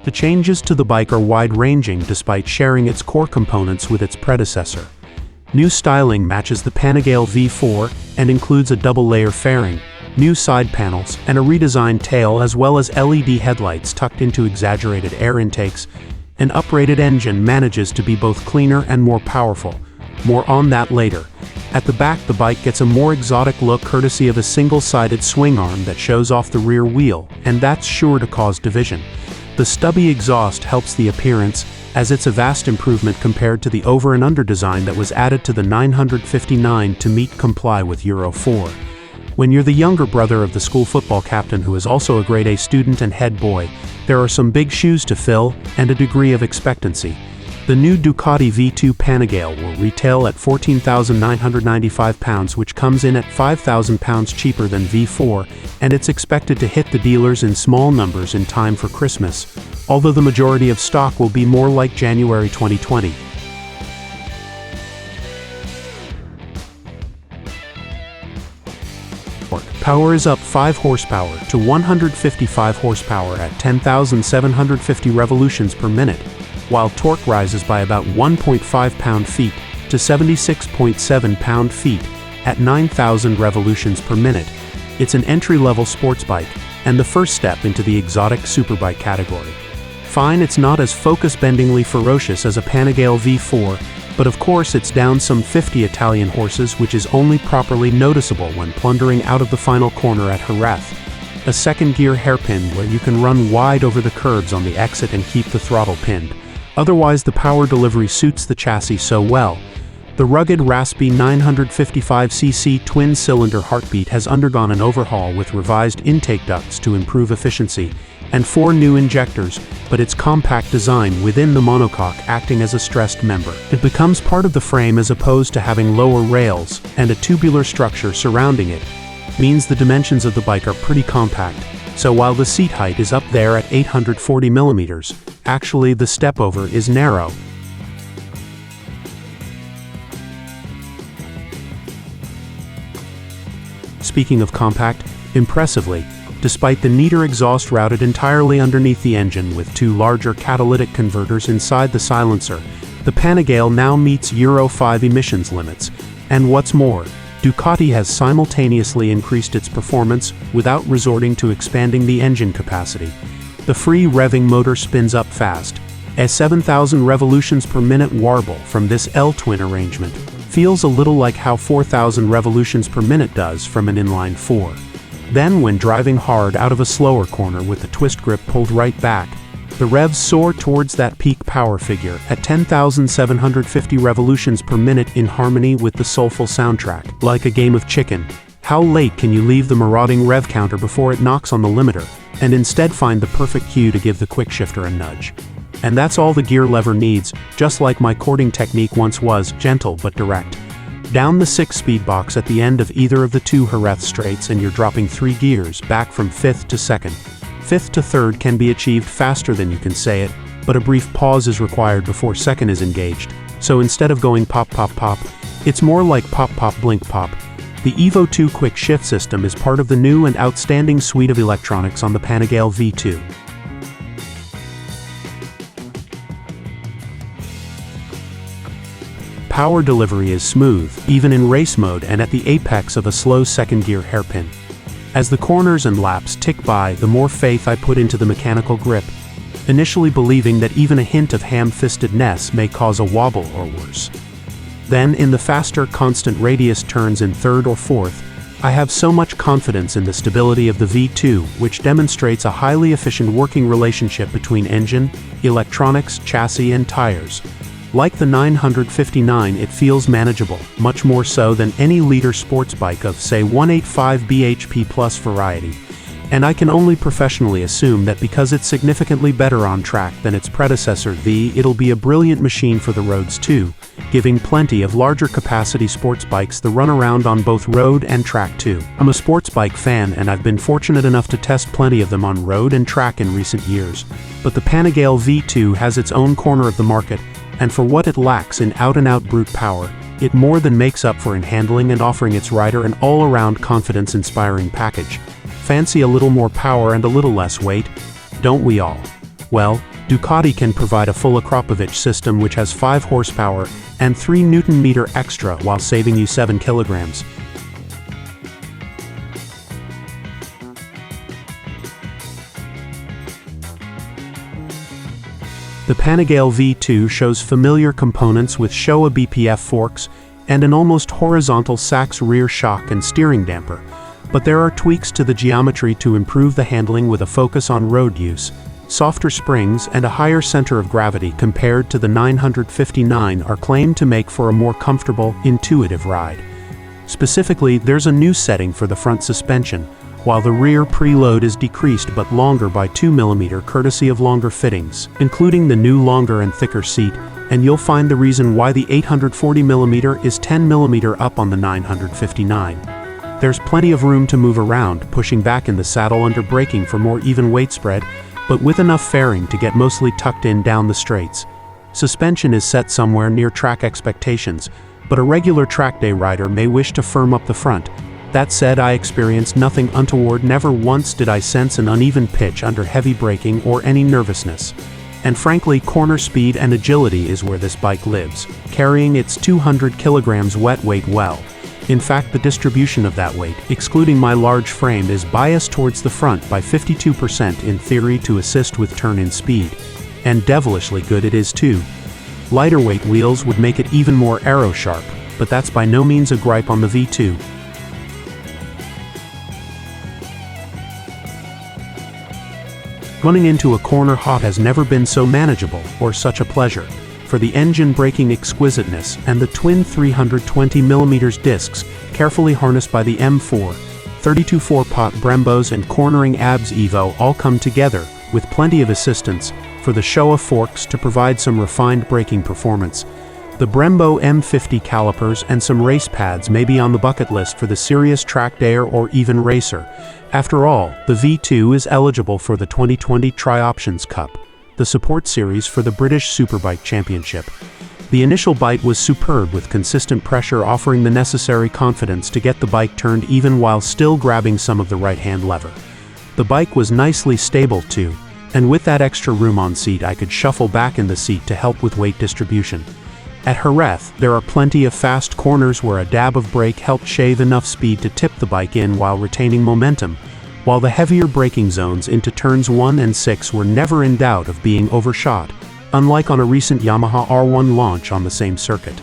The changes to the bike are wide-ranging despite sharing its core components with its predecessor. New styling matches the Panigale V4 and includes a double-layer fairing, new side panels, and a redesigned tail as well as LED headlights tucked into exaggerated air intakes. An uprated engine manages to be both cleaner and more powerful. More on that later. At the back, the bike gets a more exotic look courtesy of a single-sided swing arm that shows off the rear wheel, and that's sure to cause division. The stubby exhaust helps the appearance, as it's a vast improvement compared to the over and under design that was added to the 959 to comply with Euro 4. When you're the younger brother of the school football captain who is also a grade A student and head boy, there are some big shoes to fill and a degree of expectancy. The new Ducati V2 Panigale will retail at £14,995, which comes in at £5,000 cheaper than V4, and it's expected to hit the dealers in small numbers in time for Christmas, although the majority of stock will be more like January 2020. Power is up 5 horsepower to 155 horsepower at 10,750 revolutions per minute, while torque rises by about 1.5 pound-feet to 76.7 pound-feet at 9,000 revolutions per minute. It's an entry-level sports bike, and the first step into the exotic superbike category. Fine, it's not as focus-bendingly ferocious as a Panigale V4, but of course it's down some 50 Italian horses, which is only properly noticeable when plundering out of the final corner at Jerez. A second-gear hairpin where you can run wide over the curbs on the exit and keep the throttle pinned. Otherwise, the power delivery suits the chassis so well. The rugged, raspy 955cc twin-cylinder heartbeat has undergone an overhaul with revised intake ducts to improve efficiency, and 4 new injectors, but its compact design within the monocoque acting as a stressed member. It becomes part of the frame as opposed to having lower rails, and a tubular structure surrounding it means the dimensions of the bike are pretty compact. So while the seat height is up there at 840 millimeters, actually the step-over is narrow. Speaking of compact, impressively, despite the neater exhaust routed entirely underneath the engine with 2 larger catalytic converters inside the silencer, the Panigale now meets Euro 5 emissions limits. And what's more, Ducati has simultaneously increased its performance without resorting to expanding the engine capacity. The free revving motor spins up fast. A 7,000 revolutions per minute warble from this L-twin arrangement feels a little like how 4,000 revolutions per minute does from an inline 4. Then when driving hard out of a slower corner with the twist grip pulled right back, the revs soar towards that peak power figure at 10,750 revolutions per minute in harmony with the soulful soundtrack. Like a game of chicken, how late can you leave the marauding rev counter before it knocks on the limiter, and instead find the perfect cue to give the quick shifter a nudge? And that's all the gear lever needs, just like my cording technique once was, gentle but direct. Down the 6-speed box at the end of either of the 2 Jerez straights and you're dropping 3 gears back from 5th to 2nd. 5th to 3rd can be achieved faster than you can say it, but a brief pause is required before 2nd is engaged. So instead of going pop pop pop, it's more like pop pop blink pop. The Evo 2 quick shift system is part of the new and outstanding suite of electronics on the Panigale V2. Power delivery is smooth, even in race mode and at the apex of a slow second-gear hairpin. As the corners and laps tick by, the more faith I put into the mechanical grip, initially believing that even a hint of ham-fistedness may cause a wobble or worse. Then, in the faster, constant radius turns in 3rd or 4th, I have so much confidence in the stability of the V2, which demonstrates a highly efficient working relationship between engine, electronics, chassis, and tires. Like the 959, it feels manageable, much more so than any liter sports bike of, say, 185 bhp plus variety. And I can only professionally assume that because it's significantly better on track than its predecessor, it'll be a brilliant machine for the roads too, giving plenty of larger capacity sports bikes the runaround on both road and track too. I'm a sports bike fan and I've been fortunate enough to test plenty of them on road and track in recent years. But the Panigale V2 has its own corner of the market, and for what it lacks in out-and-out brute power, it more than makes up for in handling and offering its rider an all-around confidence-inspiring package. Fancy a little more power and a little less weight? Don't we all? Well, Ducati can provide a full Akrapovic system which has 5 horsepower and 3 Nm extra while saving you 7 kilograms. The Panigale V2 shows familiar components with Showa BPF forks and an almost horizontal Sachs rear shock and steering damper, but there are tweaks to the geometry to improve the handling with a focus on road use. Softer springs and a higher center of gravity compared to the 959 are claimed to make for a more comfortable, intuitive ride. Specifically, there's a new setting for the front suspension, while the rear preload is decreased but longer by 2 mm courtesy of longer fittings, including the new longer and thicker seat, and you'll find the reason why the 840 mm is 10 mm up on the 959. There's plenty of room to move around, pushing back in the saddle under braking for more even weight spread, but with enough fairing to get mostly tucked in down the straights. Suspension is set somewhere near track expectations, but a regular track day rider may wish to firm up the front. That said, I experienced nothing untoward. Never once did I sense an uneven pitch under heavy braking or any nervousness. And frankly, corner speed and agility is where this bike lives, carrying its 200 kilograms wet weight well. In fact, the distribution of that weight, excluding my large frame, is biased towards the front by 52% in theory to assist with turn-in speed. And devilishly good it is too. Lighter weight wheels would make it even more aero-sharp, but that's by no means a gripe on the V2. Running into a corner hot has never been so manageable or such a pleasure. For the engine braking exquisiteness and the twin 320mm discs carefully harnessed by the M4, 32 4-pot Brembos and cornering ABS Evo all come together, with plenty of assistance for the Showa forks to provide some refined braking performance. The Brembo M50 calipers and some race pads may be on the bucket list for the serious track dayer or even racer. After all, the V2 is eligible for the 2020 Tri-Options Cup, the support series for the British Superbike Championship. The initial bite was superb, with consistent pressure offering the necessary confidence to get the bike turned even while still grabbing some of the right-hand lever. The bike was nicely stable too, and with that extra room on seat I could shuffle back in the seat to help with weight distribution. At Jerez, there are plenty of fast corners where a dab of brake helped shave enough speed to tip the bike in while retaining momentum, while the heavier braking zones into turns 1 and 6 were never in doubt of being overshot, unlike on a recent Yamaha R1 launch on the same circuit.